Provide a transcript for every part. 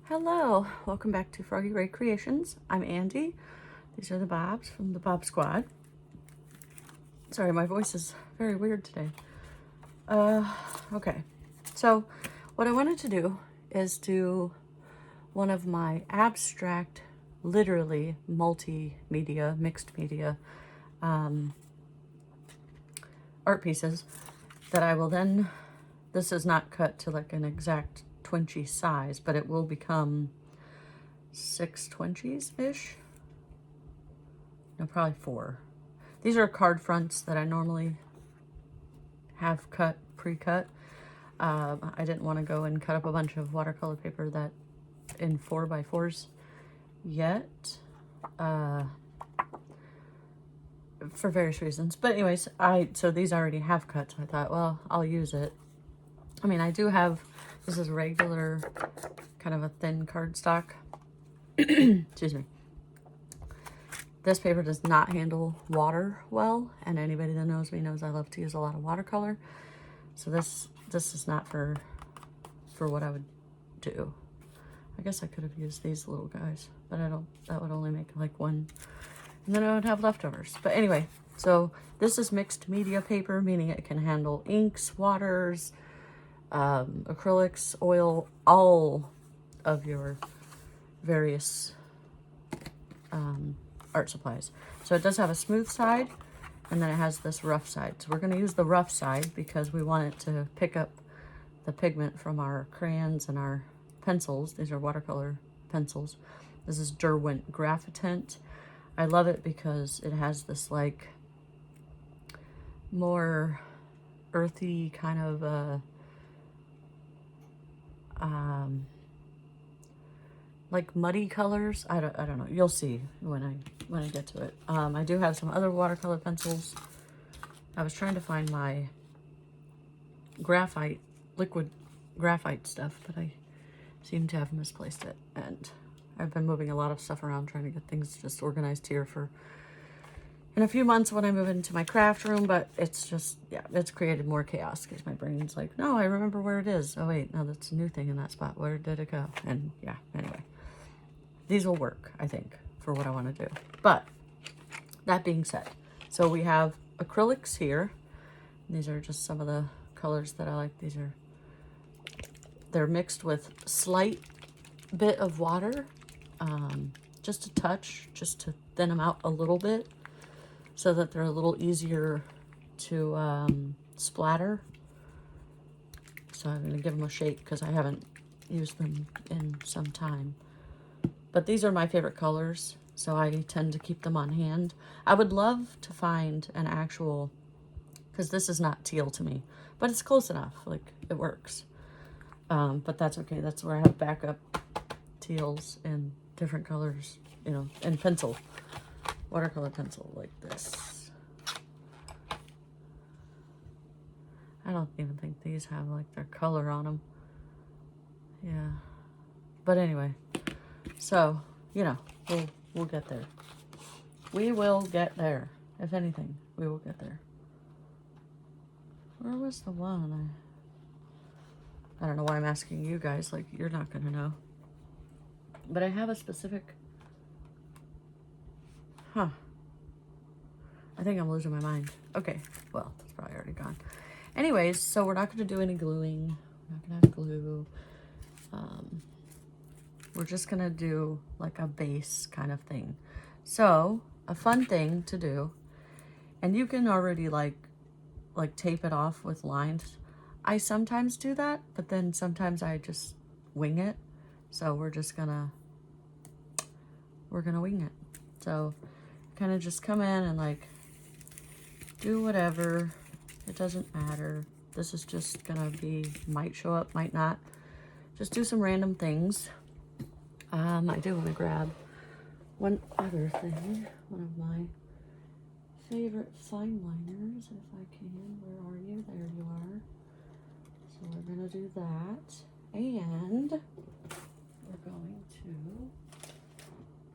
Hello, welcome back to Froggy Ray Creations. I'm Andy. These are the Bobs from the Bob Squad. Sorry, my voice is very weird today. Okay, so what I wanted to do is do one of my abstract, literally multimedia, mixed media art pieces that I will then, this is not cut to like an exact Twinchie size, but it will become 6 Twinchies-ish. No, probably 4. These are card fronts that I normally have cut, pre-cut. I didn't want to go and cut up a bunch of watercolor paper that in 4x4s yet, for various reasons. But anyways, so these already have cut, so I thought, well, I'll use it. I mean, I do have, this is regular, kind of a thin cardstock. Excuse me. This paper does not handle water well, and anybody that knows me knows I love to use a lot of watercolor. So this is not for what I would do. I guess I could have used these little guys, but I don't, that would only make like one, and then I would have leftovers. But anyway, so this is mixed media paper, meaning it can handle inks, waters, acrylics, oil, all of your various art supplies. So it does have a smooth side, and then it has this rough side. So we're going to use the rough side because we want it to pick up the pigment from our crayons and our pencils. These are watercolor pencils. This is Derwent Graphitent. I love it because it has this like more earthy kind of like muddy colors. I don't know. You'll see when I get to it. I do have some other watercolor pencils. I was trying to find my graphite, liquid graphite stuff, but I seem to have misplaced it. And I've been moving a lot of stuff around trying to get things just organized here for in a few months when I move into my craft room, but it's just, yeah, it's created more chaos because my brain's like, no, I remember where it is. Oh wait, no, that's a new thing in that spot. Where did it go? And yeah, anyway. These will work, I think, for what I want to do. But that being said, so we have acrylics here. These are just some of the colors that I like. They're mixed with slight bit of water, just a touch, just to thin them out a little bit so that they're a little easier to splatter. So I'm going to give them a shake because I haven't used them in some time. But these are my favorite colors, so I tend to keep them on hand. I would love to find an actual, because this is not teal to me, but it's close enough, like it works. But that's okay. That's where I have backup teals in different colors, you know, and pencil, watercolor pencil like this. I don't even think these have like their color on them. Yeah, but anyway. So, you know, we'll get there. We will get there. If anything, we will get there. Where was the one? I don't know why I'm asking you guys, like, you're not going to know. But I have a specific... Huh. I think I'm losing my mind. Okay, well, it's probably already gone. Anyways, so we're not going to do any gluing. We're not going to have glue. We're just gonna do like a base kind of thing. So a fun thing to do, and you can already like tape it off with lines. I sometimes do that, but then sometimes I just wing it. So we're gonna wing it. So kind of just come in and like do whatever. It doesn't matter. This is just gonna be, might show up, might not. Just do some random things. I do want to grab one other thing, one of my favorite fine liners, if I can. Where are you? There you are. So we're going to do that, and we're going to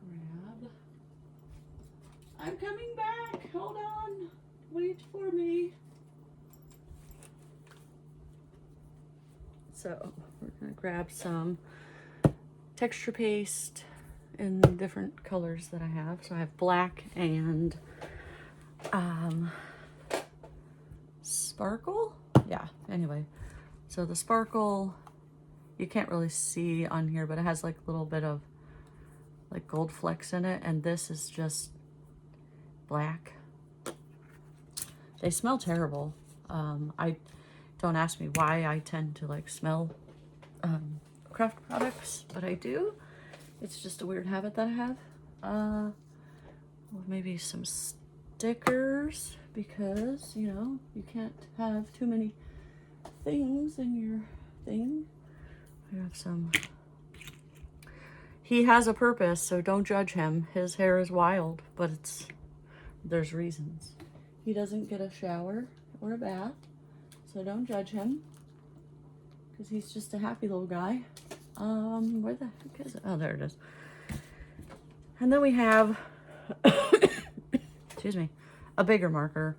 grab, I'm coming back, hold on, wait for me. So we're going to grab some texture paste in different colors that I have. So I have black and sparkle. Yeah, anyway. So the sparkle, you can't really see on here, but it has like a little bit of like gold flecks in it. And this is just black. They smell terrible. Don't ask me why I tend to like smell craft products, but I do. It's just a weird habit that I have. Well, maybe some stickers, because, you know, you can't have too many things in your thing. I have some. He has a purpose, so don't judge him. His hair is wild, but there's reasons. He doesn't get a shower or a bath, so don't judge him, because he's just a happy little guy. Where the heck is it? Oh, there it is. And then we have, excuse me, a bigger marker.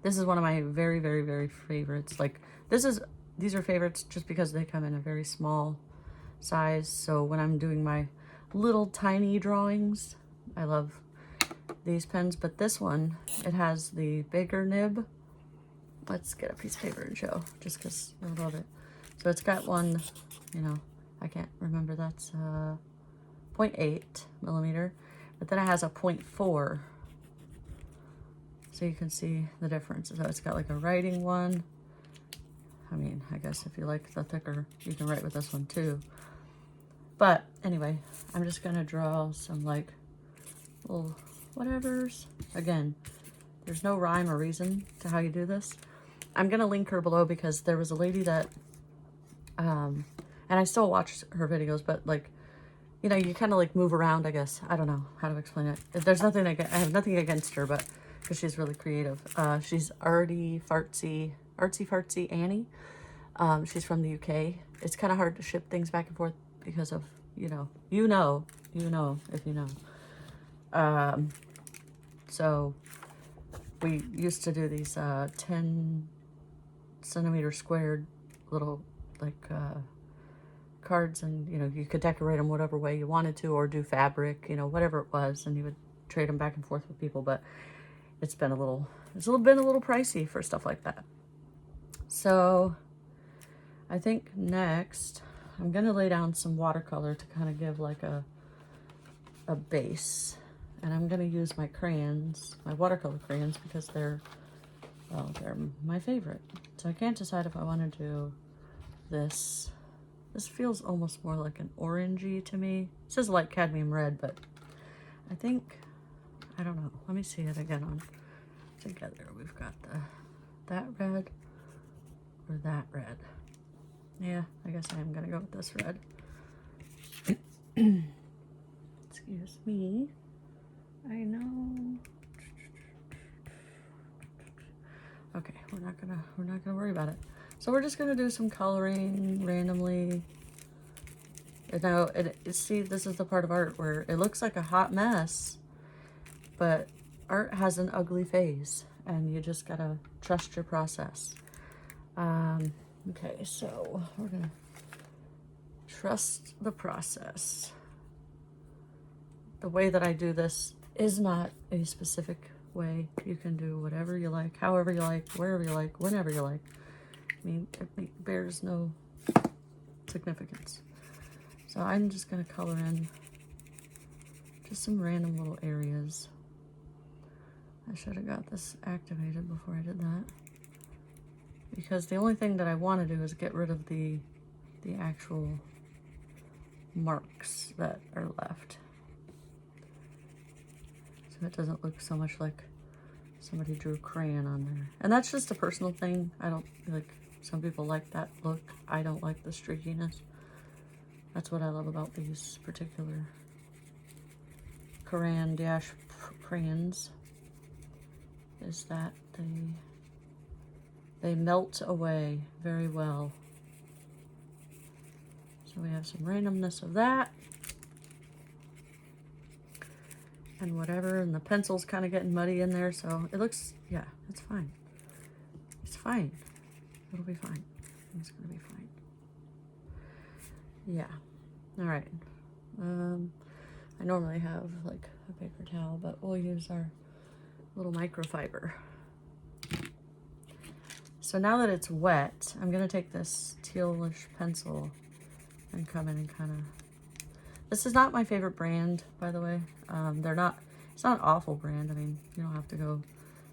This is one of my very, very, very favorites. Like, these are favorites just because they come in a very small size. So when I'm doing my little tiny drawings, I love these pens. But this one, it has the bigger nib. Let's get a piece of paper and show, just because I love it. So it's got one, you know, I can't remember, that's 0.8 millimeter, but then it has a 0.4. So you can see the difference. So it's got like a writing one. I mean, I guess if you like the thicker, you can write with this one too. But anyway, I'm just gonna draw some like little whatevers. Again, there's no rhyme or reason to how you do this. I'm gonna link her below, because there was a lady that, and I still watch her videos, but like, you know, you kind of like move around, I guess. I don't know how to explain it. There's nothing, I have nothing against her, but because she's really creative. She's Artsy Fartsy Annie. She's from the UK. It's kind of hard to ship things back and forth because of, you know if you know. So we used to do these 10 centimeter squared little like cards, and you know, you could decorate them whatever way you wanted to, or do fabric, you know, whatever it was, and you would trade them back and forth with people. But it's been a little pricey for stuff like that. So I think next I'm gonna lay down some watercolor to kind of give like a base, and I'm gonna use my crayons, my watercolor crayons, because they're my favorite. So I can't decide if I want to do this. This feels almost more like an orangey to me. It says light cadmium red, but I think, I don't know. Let me see it again on together. We've got that red or that red. Yeah, I guess I am gonna go with this red. Excuse me. I know. Okay, we're not gonna worry about it. So we're just gonna do some coloring randomly. And now, see, this is the part of art where it looks like a hot mess, but art has an ugly phase, and you just gotta trust your process. Okay, so we're gonna trust the process. The way that I do this is not a specific way. You can do whatever you like, however you like, wherever you like, whenever you like. I mean, it bears no significance. So I'm just gonna color in just some random little areas. I should have got this activated before I did that, because the only thing that I want to do is get rid of the actual marks that are left, so it doesn't look so much like somebody drew crayon on there. And that's just a personal thing. I don't like, some people like that look. I don't like the streakiness. That's what I love about these particular crayons, is that they melt away very well. So we have some randomness of that. And whatever, and the pencil's kind of getting muddy in there, so it looks, yeah, it's fine. It's fine. It'll be fine. It's gonna be fine. Yeah. All right. I normally have like a paper towel, but we'll use our little microfiber. So now that it's wet, I'm gonna take this tealish pencil and come in and kind of, this is not my favorite brand, by the way. It's not an awful brand. I mean, you don't have to go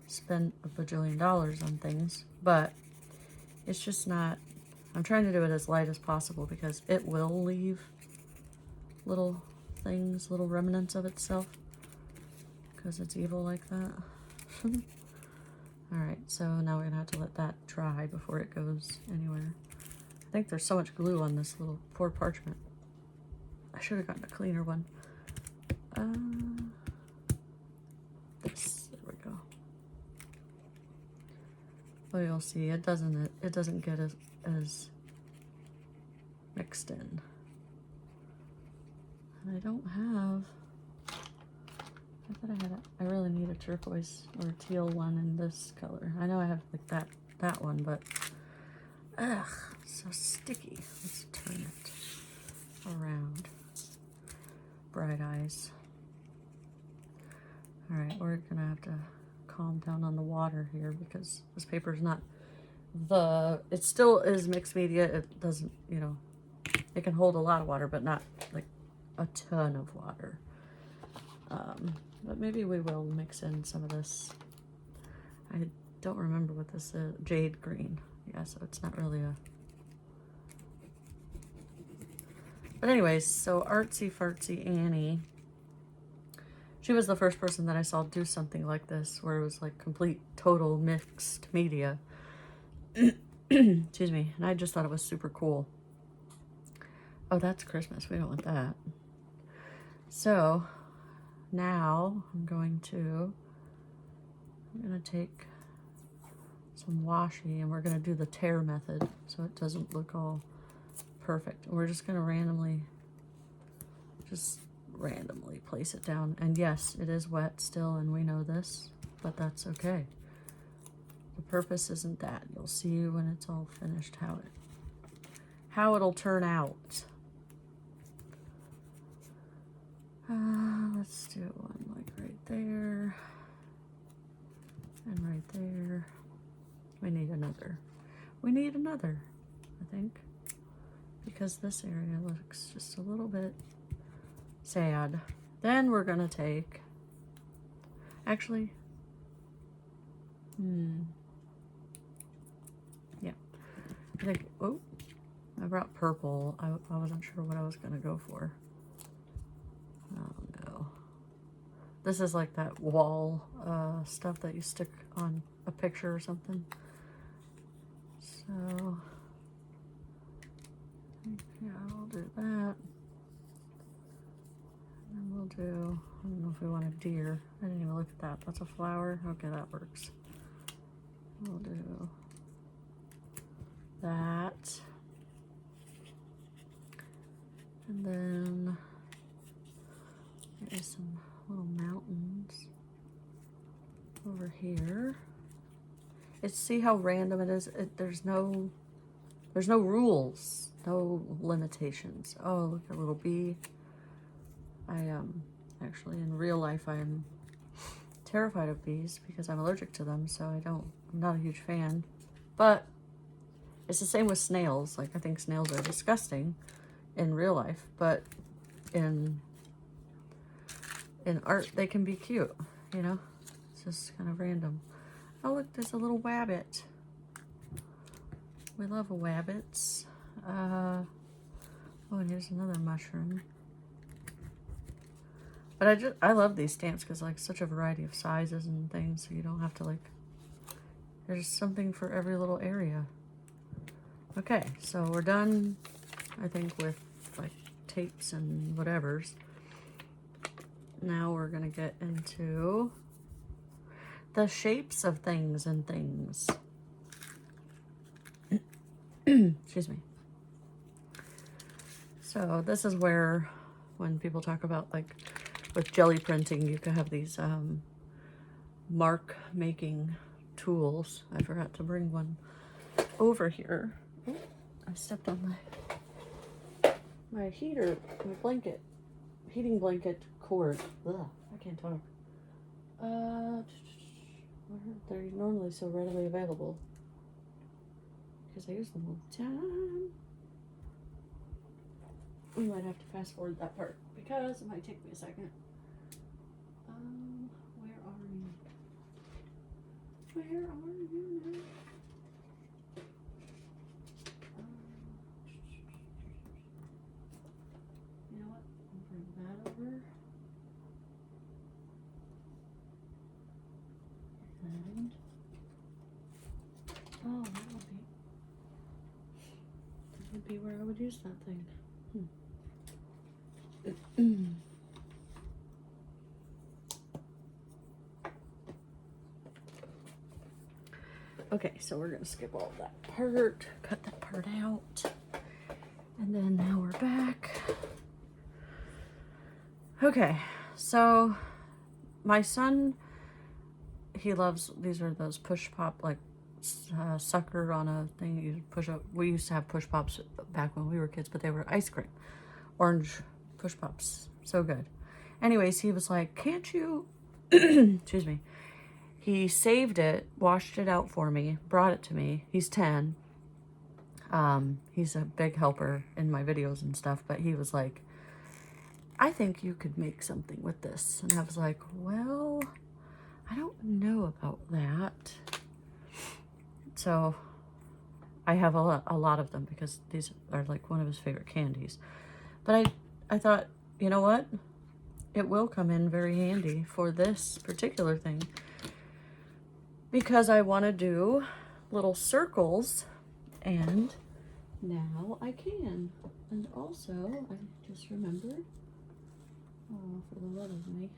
spend a bajillion dollars on things, but it's just not, I'm trying to do it as light as possible because it will leave little things, little remnants of itself, because it's evil like that. All right, so now we're gonna have to let that dry before it goes anywhere. I think there's so much glue on this little poor parchment. I should have gotten a cleaner one. There we go. Well, you'll see it doesn't get as mixed in. And I don't have, I thought I really need a turquoise or a teal one in this color. I know I have like that one, but ugh, so sticky. Let's turn it around. Bright eyes. All right, we're gonna have to calm down on the water here because this paper is not it still is mixed media. It doesn't, you know, it can hold a lot of water, but not like a ton of water. But maybe we will mix in some of this. I don't remember what this is. Jade green. Yeah, so it's not really a... But anyways, so Artsy Fartsy Annie, she was the first person that I saw do something like this, where it was like complete, total mixed media. Excuse me. And I just thought it was super cool. Oh, that's Christmas. We don't want that. So now I'm gonna take some washi and we're gonna do the tear method so it doesn't look all perfect. We're just gonna randomly place it down. And yes, it is wet still, and we know this, but that's okay. The purpose isn't that. You'll see when it's all finished how it'll turn out. Let's do one like right there and right there. We need another, I think, because this area looks just a little bit sad. Then we're gonna take, actually, yeah, I think, oh, I brought purple. I wasn't sure what I was gonna go for. Oh no. This is like that wall stuff that you stick on a picture or something. So, yeah, I'll do that. And we'll do, I don't know if we want a deer. I didn't even look at that. That's a flower. Okay, that works. We'll do that. And then there's some little mountains over here. See how random it is? There's no rules, no limitations. Oh, look at a little bee. Actually in real life I'm terrified of bees because I'm allergic to them, so I'm not a huge fan. But it's the same with snails. Like, I think snails are disgusting in real life, but in art they can be cute, you know? It's just kind of random. Oh look, there's a little wabbit. We love wabbits. Oh, and here's another mushroom. But I love these stamps because like such a variety of sizes and things, so you don't have to like, there's something for every little area. Okay, so we're done, I think, with like tapes and whatevers. Now we're gonna get into the shapes of things and things. Excuse me. So this is where, when people talk about like with jelly printing, you can have these mark making tools. I forgot to bring one over here. Oh, I stepped on my heater, my blanket, heating blanket cord. Ugh, I can't talk. They're normally so readily available because I use them all the time. We might have to fast forward that part because it might take me a second. Where are you? Where are you now? You know what? I'll bring that over. And oh, that would be where I would use that thing. Okay, so we're gonna skip all that part, cut that part out, and then now we're back. Okay, so my son, he loves, these are those push pop, like sucker on a thing you push up. We used to have push pops back when we were kids, but they were ice cream, orange push pops, so good. Anyways, he was like, can't you, excuse me, he saved it, washed it out for me, brought it to me. He's 10. He's a big helper in my videos and stuff, but he was like, I think you could make something with this. And I was like, well, I don't know about that. So I have a lot of them because these are like one of his favorite candies. But I thought, you know what? It will come in very handy for this particular thing because I want to do little circles, and now I can. And also, I just remembered, oh, for the love of me.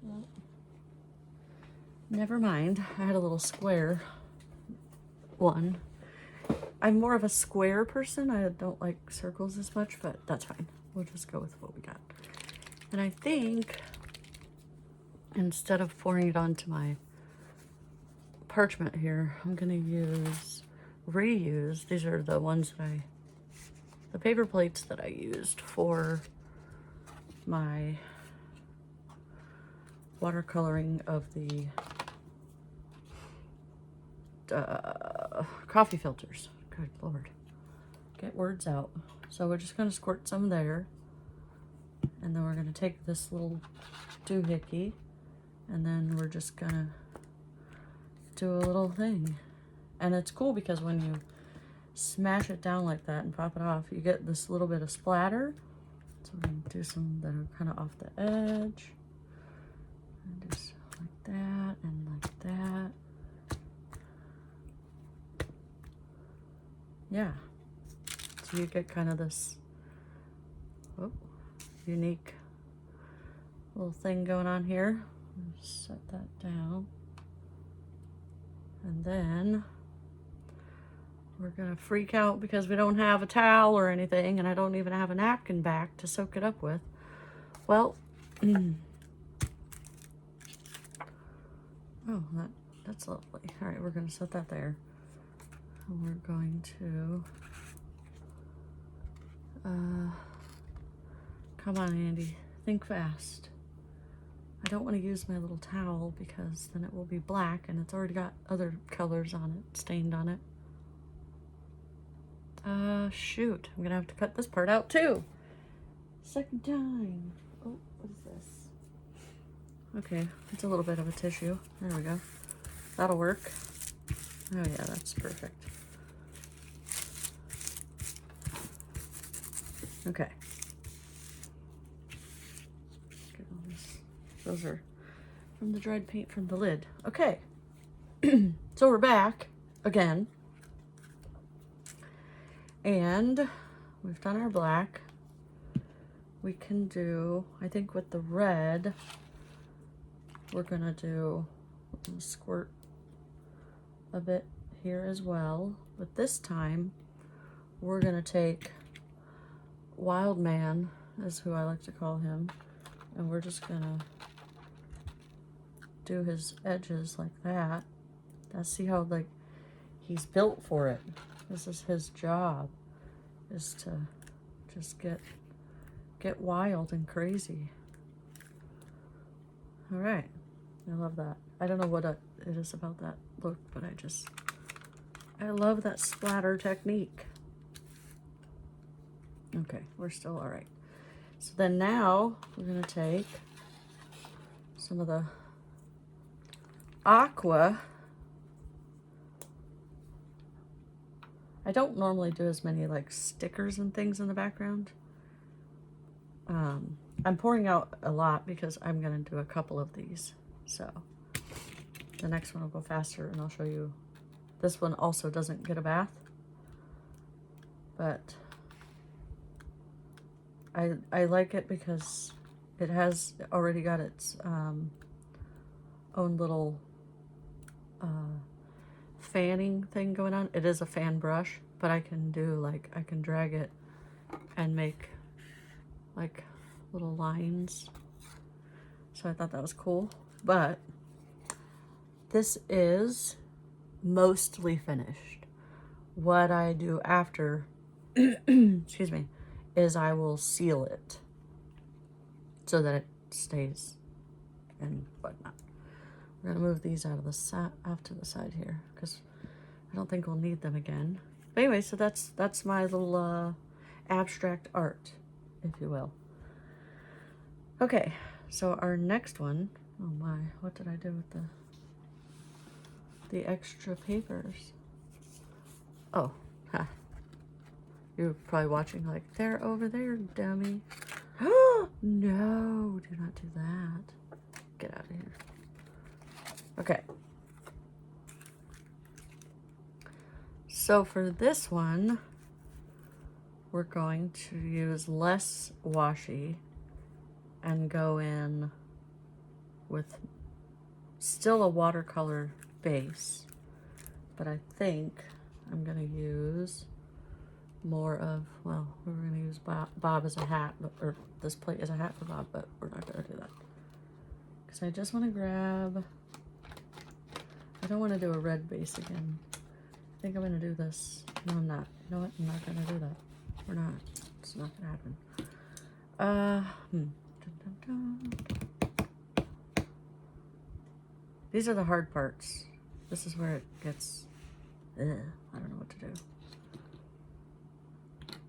Well, never mind. I had a little square one. I'm more of a square person. I don't like circles as much, but that's fine. We'll just go with what we got. And I think instead of pouring it onto my parchment here, I'm gonna reuse. These are the ones that the paper plates that I used for my watercoloring of the coffee filters. Good Lord. Get words out. So we're just going to squirt some there. And then we're going to take this little doohickey. And then we're just going to do a little thing. And it's cool because when you smash it down like that and pop it off, you get this little bit of splatter. So we're going to do some that are kind of off the edge. And just like that and like that. Yeah. So you get kind of this unique little thing going on here. Set that down. And then we're gonna freak out because we don't have a towel or anything, and I don't even have a napkin back to soak it up with. Well, oh, that's lovely. All right, we're gonna set that there. And we're going to, come on, Andy, think fast. I don't want to use my little towel because then it will be black and it's already got other colors on it, stained on it. Shoot, I'm gonna have to cut this part out too. Second time. Oh, what is this? Okay, it's a little bit of a tissue. There we go. That'll work. Oh yeah, that's perfect. Okay. Get all this. Those are from the dried paint from the lid. Okay. So we're back again. And we've done our black. We can do, I think with the red, we're gonna do, squirt a bit here as well. But this time, we're gonna take Wild Man, is who I like to call him, and we're just gonna do his edges like that. See how like he's built for it. This is his job. is to just get wild and crazy. All right, I love that. I don't know what it is about that look, but I love that splatter technique. Okay, we're still all right. So then now we're gonna take some of the aqua. I don't normally do as many like stickers and things in the background. I'm pouring out a lot because I'm gonna do a couple of these. So the next one will go faster and I'll show you. This one also doesn't get a bath, but I like it because it has already got its own little fanning thing going on. It is a fan brush, but I can do like, I can drag it and make like little lines. So I thought that was cool. But this is mostly finished. What I do after, excuse me, is I will seal it so that it stays and whatnot. We're gonna move these out of the side, off to the side here, because I don't think we'll need them again. But anyway, so that's my little abstract art, if you will. Okay, so our next one, oh my, what did I do with the extra papers? Oh, ha. You're probably watching like, they're over there, dummy. No, do not do that. Get out of here. Okay. So for this one, we're going to use less washi and go in with still a watercolor base, but I think I'm gonna use more of, well, we're gonna use Bob as a hat, or this plate as a hat for Bob, but we're not gonna do that. Because I just wanna grab, I don't wanna do a red base again. I think I'm gonna do this. No, I'm not. You know what? I'm not gonna do that. We're not. It's not gonna happen. Dun, dun, dun. These are the hard parts. This is where it gets, I don't know what to do.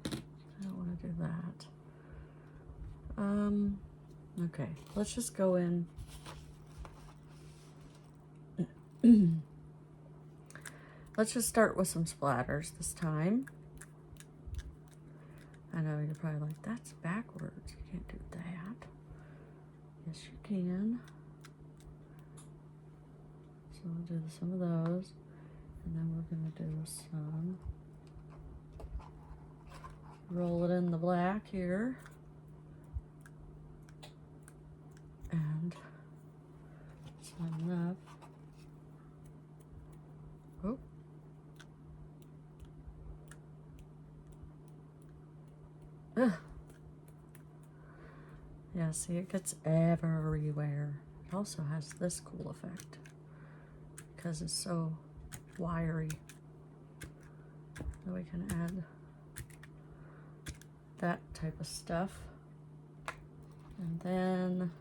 I don't want to do that. Okay, let's just go in. Let's just start with some splatters this time. I know you're probably like, that's backwards. You can't do that. Yes, you can. So we'll do some of those. And then we're going to do some. Roll it in the black here. And it's not enough. Oh. Ugh. Yeah, see, it gets everywhere. It also has this cool effect because it's so wiry. So we can add that type of stuff. And then,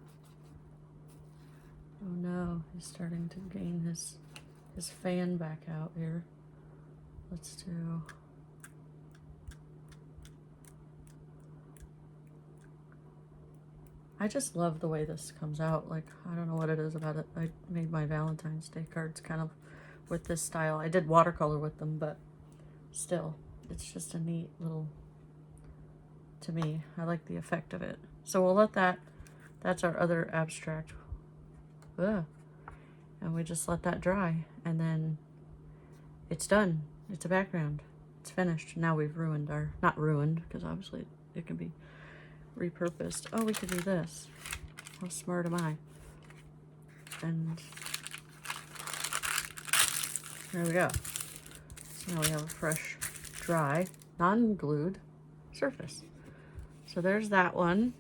oh no, he's starting to gain his fan back out here. Let's do, I just love the way this comes out. Like, I don't know what it is about it. I made my Valentine's Day cards kind of with this style. I did watercolor with them, but still, it's just a neat little, to me, I like the effect of it. So we'll let that, that's our other abstract. Ugh. And we just let that dry, and then it's done. It's a background. It's finished. Now we've ruined our, not ruined, because obviously it can be repurposed. Oh, we could do this. How smart am I? And there we go. So now we have a fresh, dry, non-glued surface. So there's that one.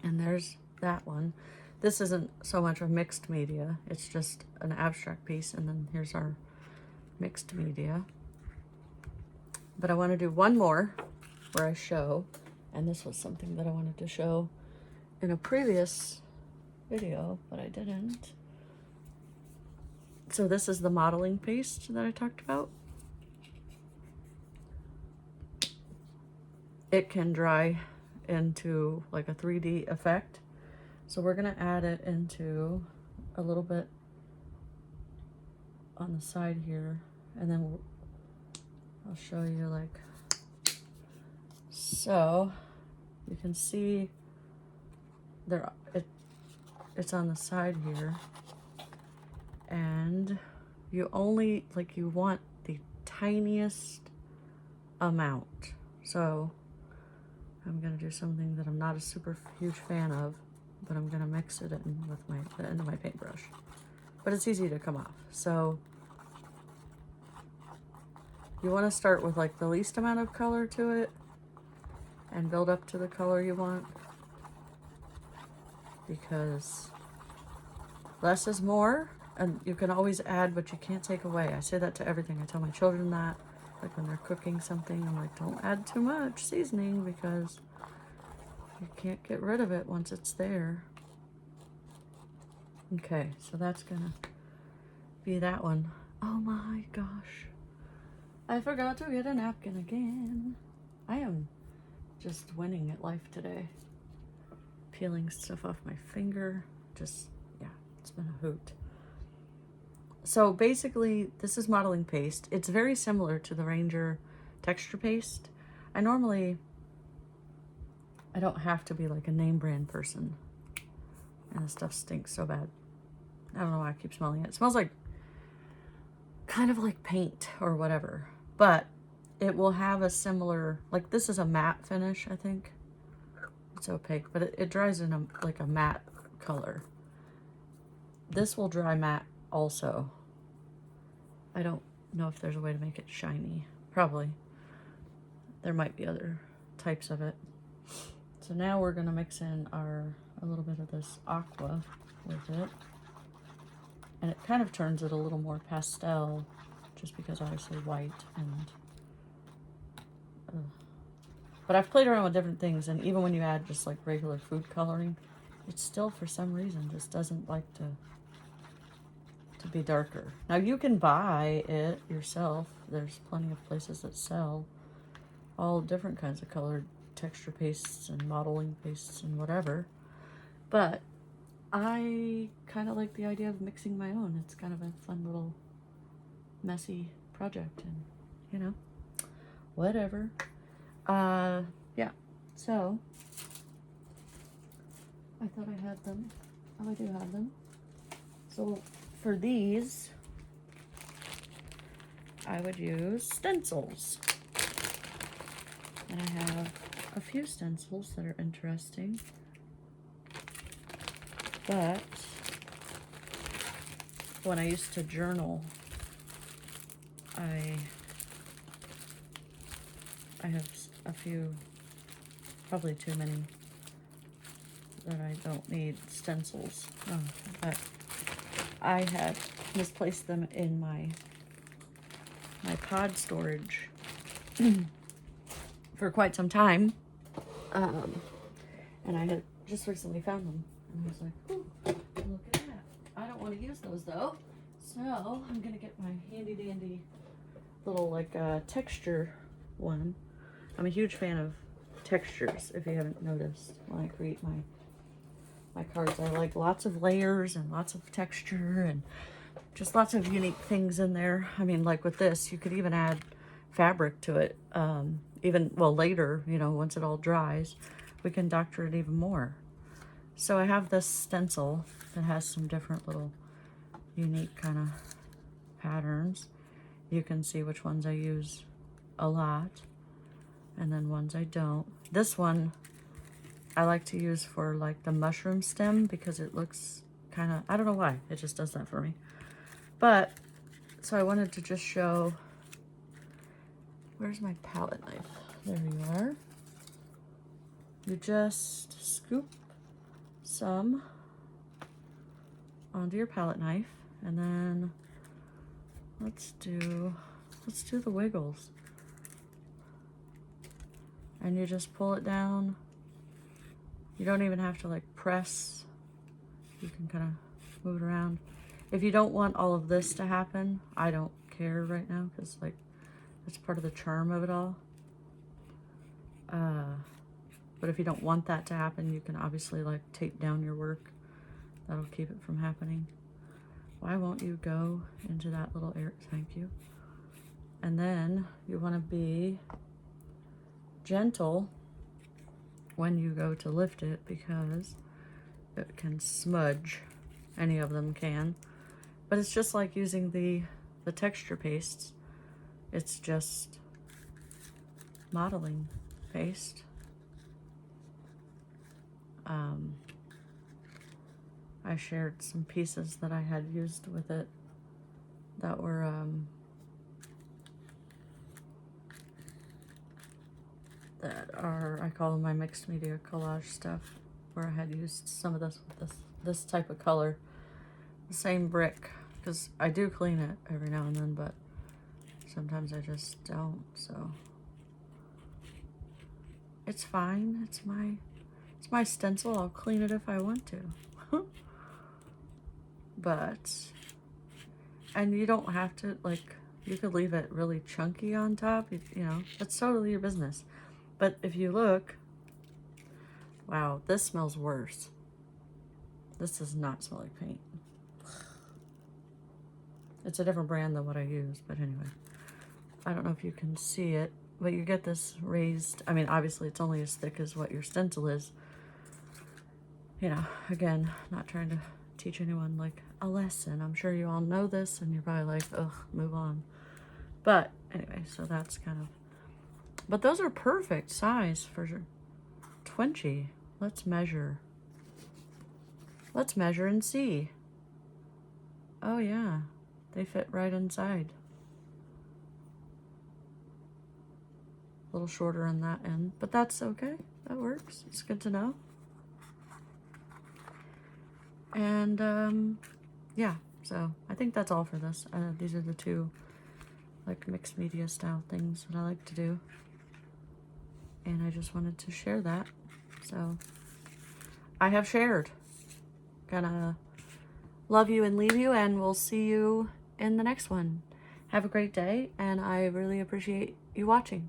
And there's that one. This isn't so much a mixed media. It's just an abstract piece. And then here's our mixed media. But I want to do one more where I show, and this was something that I wanted to show in a previous video, but I didn't. So this is the modeling paste that I talked about. It can dry into like a 3D effect. So we're gonna add it into a little bit on the side here, and then I'll show you like, so you can see there, it's on the side here, and you only, like, you want the tiniest amount. So I'm gonna do something that I'm not a super huge fan of, but I'm gonna mix it in with the end of my paintbrush. But it's easy to come off. So you wanna start with like the least amount of color to it and build up to the color you want, because less is more, and you can always add, but you can't take away. I say that to everything. I tell my children that, like when they're cooking something, I'm like, don't add too much seasoning because you can't get rid of it once it's there. Okay, so that's gonna be that one. Oh my gosh. I forgot to get a napkin again. I am just winning at life today. Peeling stuff off my finger. Just, yeah, it's been a hoot. So basically, this is modeling paste. It's very similar to the Ranger texture paste. I don't have to be like a name brand person. And the stuff stinks so bad. I don't know why I keep smelling it. It smells like, kind of like paint or whatever. But it will have a similar, like this is a matte finish, I think. It's opaque, but it dries in like a matte color. This will dry matte also. I don't know if there's a way to make it shiny. Probably. There might be other types of it. So now we're gonna mix in a little bit of this aqua with it. And it kind of turns it a little more pastel, just because obviously white and... But I've played around with different things, and even when you add just like regular food coloring, it still for some reason just doesn't like to be darker. Now you can buy it yourself. There's plenty of places that sell all different kinds of colored texture pastes and modeling pastes and whatever. But I kind of like the idea of mixing my own. It's kind of a fun little messy project, and you know, whatever. Yeah, so I thought I had them. Oh, I do have them. So for these, I would use stencils. And I have a few stencils that are interesting. But when I used to journal, I have a few, probably too many, that I don't need stencils. But I had misplaced them in my pod storage for quite some time. And I had just recently found them. And I was like, ooh, look at that. I don't want to use those though. So I'm going to get my handy dandy little like texture one. I'm a huge fan of textures, if you haven't noticed, when I create my cards. I like lots of layers and lots of texture and just lots of unique things in there. I mean, like with this, you could even add fabric to it. Well, later, you know, once it all dries, we can doctor it even more. So I have this stencil that has some different little unique kind of patterns. You can see which ones I use a lot and then ones I don't. This one I like to use for like the mushroom stem because it looks kind of, I don't know why, it just does that for me. But, so I wanted to just show, where's my palette knife? There you are. You just scoop some onto your palette knife, and then let's do the wiggles. and you just pull it down. You don't even have to like press. You can kind of move it around. If you don't want all of this to happen, I don't care right now because like that's part of the charm of it all. But if you don't want that to happen, you can obviously like tape down your work. That'll keep it from happening. Why won't you go into that little area? Thank you. And then you want to be gentle when you go to lift it because it can smudge. Any of them can. But it's just like using the texture pastes. It's just modeling paste. I shared some pieces that I had used with it that were I call them my mixed media collage stuff, where I had used some of this with this type of color, the same brick, because I do clean it every now and then, but sometimes I just don't, so it's fine. It's my stencil. I'll clean it if I want to. But, and you don't have to, like, you could leave it really chunky on top, you know, that's totally your business. But if you look, wow, this smells worse. This does not smell like paint. It's a different brand than what I use, but anyway. I don't know if you can see it, but you get this raised, I mean, obviously it's only as thick as what your stencil is. You know, again, not trying to teach anyone like a lesson. I'm sure you all know this and you're probably like, ugh, move on. But anyway, so that's kind of, but those are perfect size for Twinchie. Let's measure and see. Oh yeah, they fit right inside. A little shorter on that end, but that's okay. That works. It's good to know. And yeah, so I think that's all for this. These are the two like mixed media style things that I like to do, and I just wanted to share that. So I have shared. Gonna love you and leave you, and we'll see you in the next one. Have a great day, and I really appreciate you watching.